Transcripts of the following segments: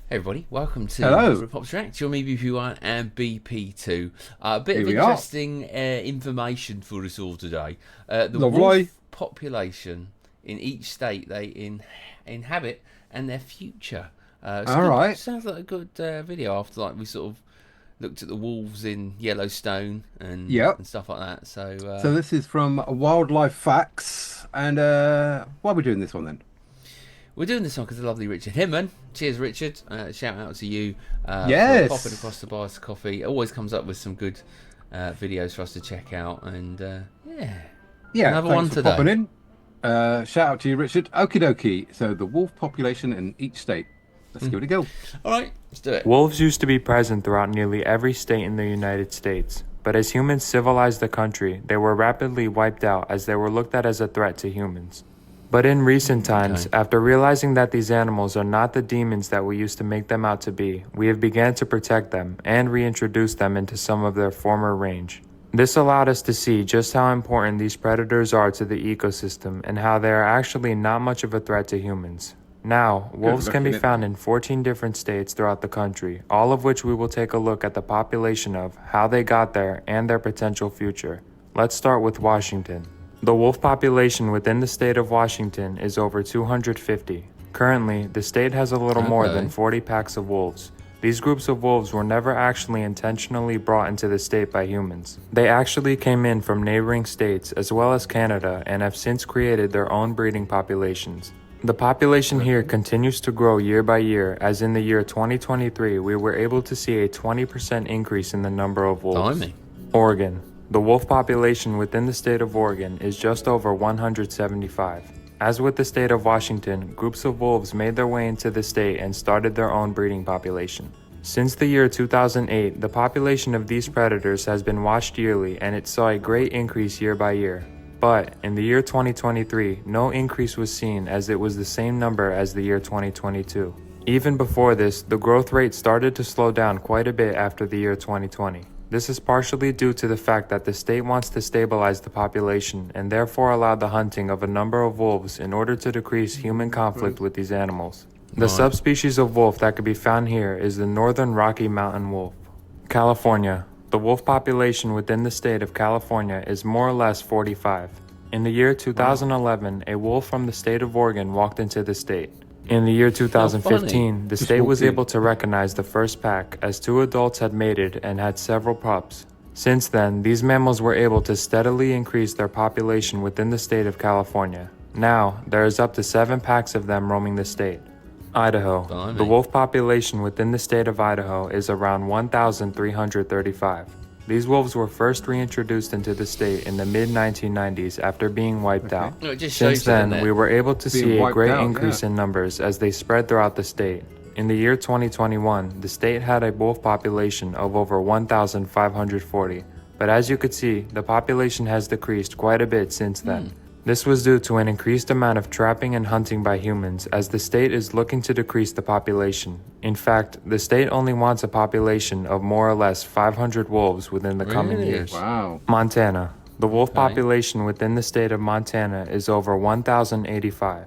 Hey everybody, welcome to Hello. Pops React. You're me, BP1 and BP2. A bit Here of we are. interesting information for us all today. The Lovely. wolf population in each state they inhabit and their future. It's All good. right. Sounds like a good video after we sort of looked at the wolves in Yellowstone Yep. and stuff like that. So this is from Wildlife Facts. And why are we doing this one then? We're doing this one because the lovely Richard Hinman. Cheers, Richard. Shout out to you for popping Yes. across the Buymeacoffee. It always comes up with some good videos for us to check out. And yeah, Yeah, another thanks one for today. popping in. Shout out to you, Richard. Okie dokie. So the wolf population in each state. Let's give it a go. All right, let's do it. Wolves used to be present throughout nearly every state in the United States, but as humans civilized the country, they were rapidly wiped out as they were looked at as a threat to humans. But in recent times, after realizing that these animals are not the demons that we used to make them out to be, we have began to protect them and reintroduce them into some of their former range. This allowed us to see just how important these predators are to the ecosystem and how they are actually not much of a threat to humans. Now, wolves can be found in 14 different states throughout the country, all of which we will take a look at the population of, how they got there, and their potential future. Let's start with Washington. The wolf population within the state of Washington is over 250. Currently, the state has a little more than 40 packs of wolves. These groups of wolves were never actually intentionally brought into the state by humans. They actually came in from neighboring states as well as Canada and have since created their own breeding populations. The population here continues to grow year by year, as in the year 2023 we were able to see a 20% increase in the number of wolves. Oregon. The wolf population within the state of Oregon is just over 175. As with the state of Washington, groups of wolves made their way into the state and started their own breeding population. Since the year 2008, the population of these predators has been watched yearly and it saw a great increase year by year. But in the year 2023, no increase was seen as it was the same number as the year 2022. Even before this, the growth rate started to slow down quite a bit after the year 2020. This is partially due to the fact that the state wants to stabilize the population and therefore allow the hunting of a number of wolves in order to decrease human conflict with these animals. The subspecies of wolf that can be found here is the northern Rocky Mountain wolf. California. The wolf population within the state of California is more or less 45. In the year 2011, a wolf from the state of Oregon walked into the state. In the year 2015, the state was able to recognize the first pack as 2 adults had mated and had several pups. Since then, these mammals were able to steadily increase their population within the state of California. Now, there is up to 7 packs of them roaming the state. Idaho. The wolf population within the state of Idaho is around 1,335. These wolves were first reintroduced into the state in the mid-1990s after being wiped out. Since then, we were able to see a great increase in numbers as they spread throughout the state. In the year 2021, the state had a wolf population of over 1,540, but as you could see, the population has decreased quite a bit since then. This was due to an increased amount of trapping and hunting by humans as the state is looking to decrease the population. In fact, the state only wants a population of more or less 500 wolves within the coming years. Montana. The wolf population within the state of Montana is over 1,085.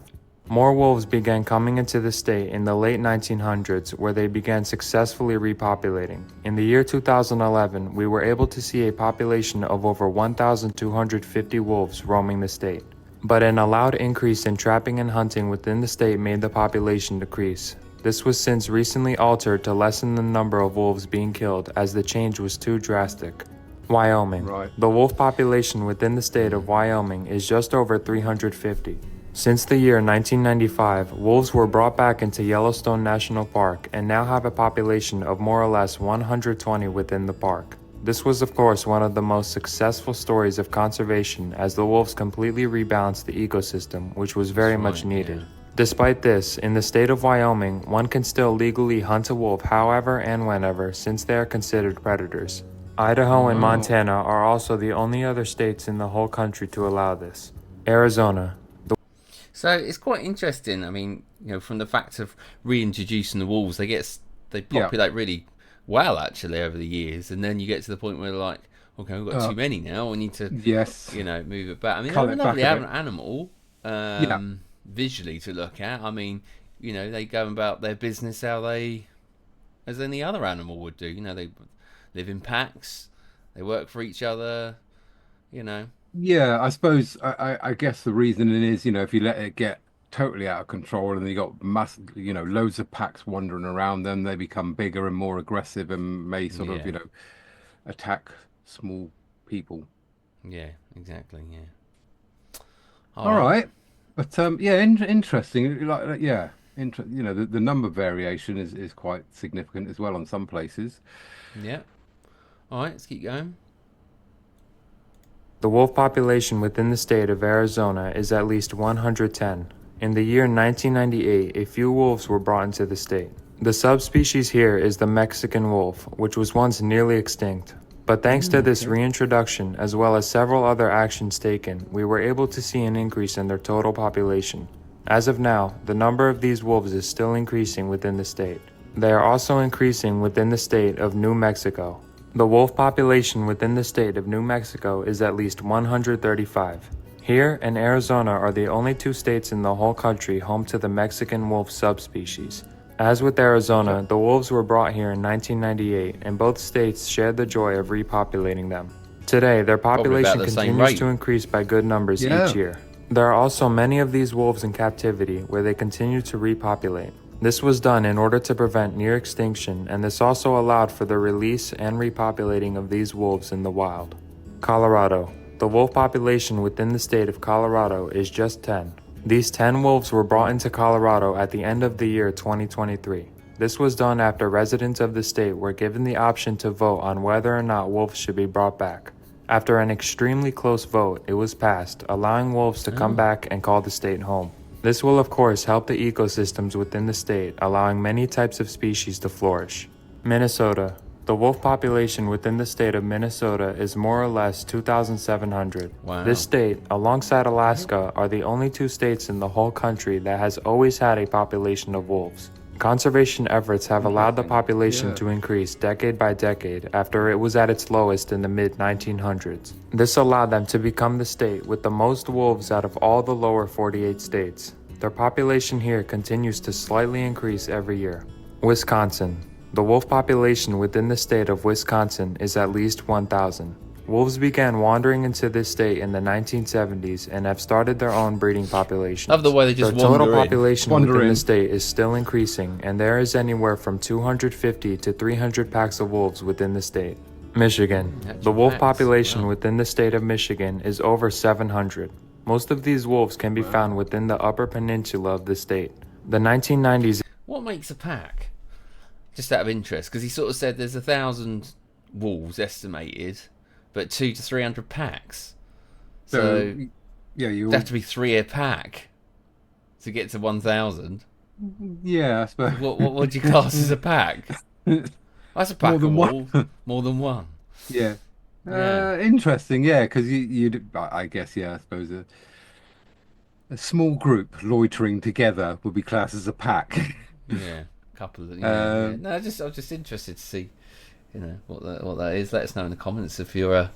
More wolves began coming into the state in the late 1900s where they began successfully repopulating. In the year 2011, we were able to see a population of over 1,250 wolves roaming the state. But an allowed increase in trapping and hunting within the state made the population decrease. This was since recently altered to lessen the number of wolves being killed as the change was too drastic. Wyoming. The wolf population within the state of Wyoming is just over 350. Since the year 1995, wolves were brought back into Yellowstone National Park and now have a population of more or less 120 within the park. This was of course one of the most successful stories of conservation as the wolves completely rebalanced the ecosystem, which was very much needed. Despite this, in the state of Wyoming, one can still legally hunt a wolf however and whenever since they are considered predators. Idaho and Montana are also the only other states in the whole country to allow this. Arizona. So it's quite interesting. I mean, from the fact of reintroducing the wolves, they populate really well actually over the years, and then you get to the point where they're like, okay, we've got too many now. We need to, move it back. I mean, they're a lovely animal, visually to look at. I mean, they go about their business how they as any other animal would do. They live in packs, they work for each other, you know. Yeah, I suppose I guess the reasoning is, if you let it get totally out of control and you got loads of packs wandering around them, they become bigger and more aggressive and may sort of, Yeah. attack small people. Yeah, exactly. Yeah. All right. But yeah, interesting. Yeah, the number variation is quite significant as well on some places. Yeah. All right, let's keep going. The wolf population within the state of Arizona is at least 110. In the year 1998, a few wolves were brought into the state. The subspecies here is the Mexican wolf, which was once nearly extinct. But thanks to this reintroduction, as well as several other actions taken, we were able to see an increase in their total population. As of now, the number of these wolves is still increasing within the state. They are also increasing within the state of New Mexico. The wolf population within the state of New Mexico is at least 135. Here and Arizona are the only two states in the whole country home to the Mexican wolf subspecies. As with Arizona, the wolves were brought here in 1998, and both states shared the joy of repopulating them. Today, their population continues to increase by good numbers each year. There are also many of these wolves in captivity where they continue to repopulate. This was done in order to prevent near extinction, and this also allowed for the release and repopulating of these wolves in the wild. Colorado. The wolf population within the state of Colorado is just 10. These 10 wolves were brought into Colorado at the end of the year 2023. This was done after residents of the state were given the option to vote on whether or not wolves should be brought back. After an extremely close vote, it was passed, allowing wolves to come back and call the state home. This will of course help the ecosystems within the state, allowing many types of species to flourish. Minnesota. The wolf population within the state of Minnesota is more or less 2,700. Wow. This state, alongside Alaska, are the only two states in the whole country that has always had a population of wolves. Conservation efforts have allowed the population to increase decade by decade after it was at its lowest in the mid-1900s. This allowed them to become the state with the most wolves out of all the lower 48 states. Their population here continues to slightly increase every year. Wisconsin. The wolf population within the state of Wisconsin is at least 1,000. Wolves began wandering into this state in the 1970s and have started their own breeding populations. Love the way they just the total wander population within the state is still increasing, and there is anywhere from 250 to 300 packs of wolves within the state. Michigan. The wolf population within the state of Michigan is over 700. Most of these wolves can be found within the upper peninsula of the state. The 1990s. What makes a pack? Just out of interest, because he sort of said there's 1,000 wolves estimated, but 200 to 300 packs. So yeah, you have to be 3 a pack to get to 1,000. Yeah, I suppose. What do you class as a pack? That's a pack of wolves. More than one. Yeah. Interesting. Yeah, because I guess, I suppose a small group loitering together would be classed as a pack. Yeah. Couple of No, I was just interested to see, what that is. Let us know in the comments if you're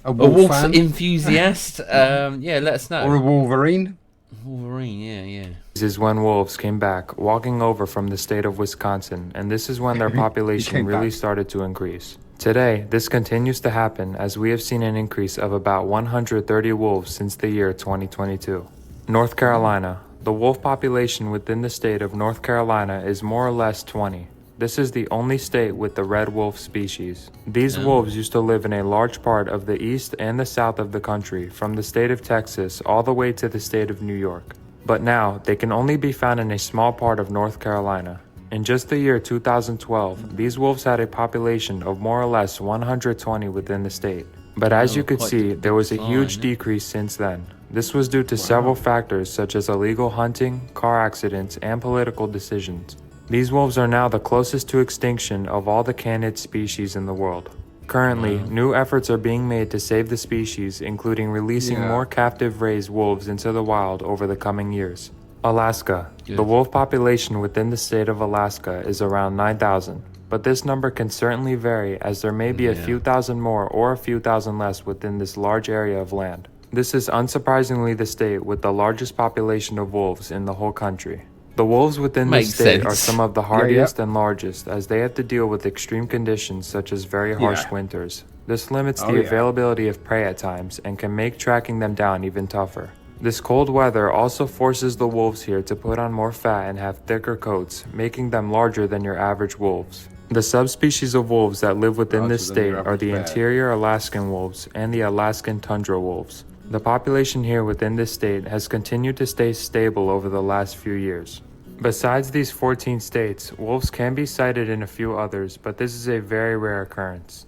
a wolf enthusiast. Let us know. Or a Wolverine. Yeah. This is when wolves came back, walking over from the state of Wisconsin, and this is when their population really started to increase. Today, this continues to happen as we have seen an increase of about 130 wolves since the year 2022. North Carolina. The wolf population within the state of North Carolina is more or less 20. This is the only state with the red wolf species. These wolves used to live in a large part of the east and the south of the country, from the state of Texas all the way to the state of New York. But now, they can only be found in a small part of North Carolina. In just the year 2012, these wolves had a population of more or less 120 within the state. But as you could see, there was a huge decrease since then. This was due to several factors such as illegal hunting, car accidents, and political decisions. These wolves are now the closest to extinction of all the canid species in the world. Currently, new efforts are being made to save the species, including releasing more captive raised wolves into the wild over the coming years. Alaska. The wolf population within the state of Alaska is around 9,000. But this number can certainly vary, as there may be a few thousand more or a few thousand less within this large area of land. This is unsurprisingly the state with the largest population of wolves in the whole country. The wolves within the Makes state sense. are some of the hardiest and largest, as they have to deal with extreme conditions such as very harsh winters. This limits the availability of prey at times and can make tracking them down even tougher. This cold weather also forces the wolves here to put on more fat and have thicker coats, making them larger than your average wolves. The subspecies of wolves that live within this state are the interior Alaskan wolves and the Alaskan tundra wolves. The population here within this state has continued to stay stable over the last few years. Besides these 14 states, wolves can be sighted in a few others, but this is a very rare occurrence.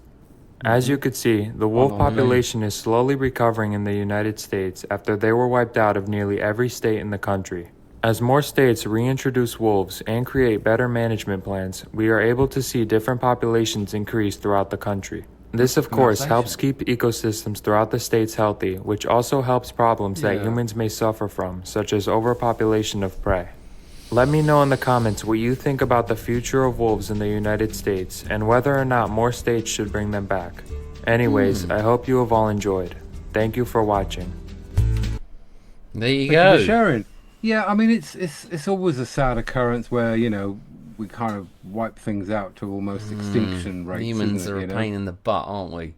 As you could see, the wolf population is slowly recovering in the United States after they were wiped out of nearly every state in the country. As more states reintroduce wolves and create better management plans, we are able to see different populations increase throughout the country. This, of course, helps keep ecosystems throughout the states healthy, which also helps problems that humans may suffer from, such as overpopulation of prey. Let me know in the comments what you think about the future of wolves in the United States and whether or not more states should bring them back. Anyways, I hope you have all enjoyed. Thank you for watching. There you Thank go. you for sharing. Yeah, I mean, it's always a sad occurrence where, you know, we kind of wipe things out to almost extinction rates. Humans are a pain in the butt, aren't we?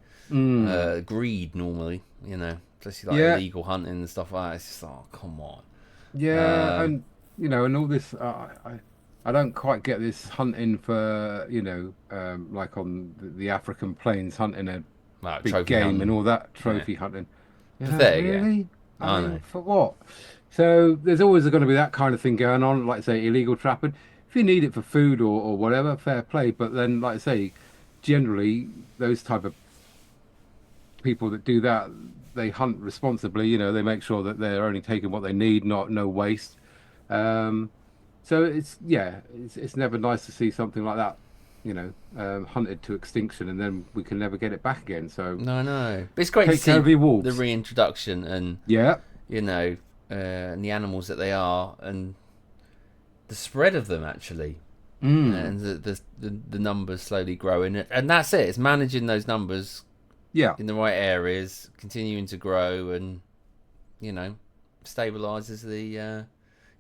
Greed, normally, you know, especially like illegal hunting and stuff like that. It's just, oh, come on. Yeah, and, you know, and all this, I don't quite get this hunting for, you know, like on the African plains, hunting a big game hunting. And all that, trophy hunting. Pathetic, really? I mean, for what? So there's always going to be that kind of thing going on, like say illegal trapping. If you need it for food or whatever, fair play. But then, like I say, generally those type of people that do that, they hunt responsibly. You know, they make sure that they're only taking what they need, no waste. So it's never nice to see something like that, you know, hunted to extinction, and then we can never get it back again. So no, but it's great to see the reintroduction and you know, and the animals that they are and the spread of them actually, and the numbers slowly growing, and that's it. It's managing those numbers, in the right areas, continuing to grow, and you know, stabilizes the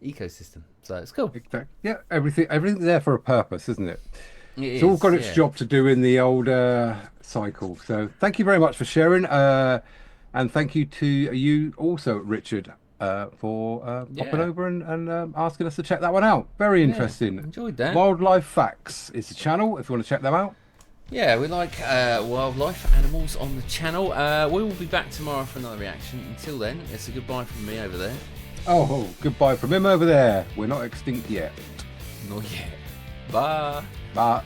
ecosystem. So it's cool. Exactly. Yeah, everything's there for a purpose, isn't it? It's all got its job to do in the old cycle. So thank you very much for sharing, and thank you to you also, Richard, for popping over and asking us to check that one out. Very interesting. Enjoyed that. Wildlife Facts is the channel if you want to check them out. Yeah, we like wildlife animals on the channel. We will be back tomorrow for another reaction. Until then, it's a goodbye from me over there. Oh, goodbye from him over there. We're not extinct yet. Not yet. Bye. Bye.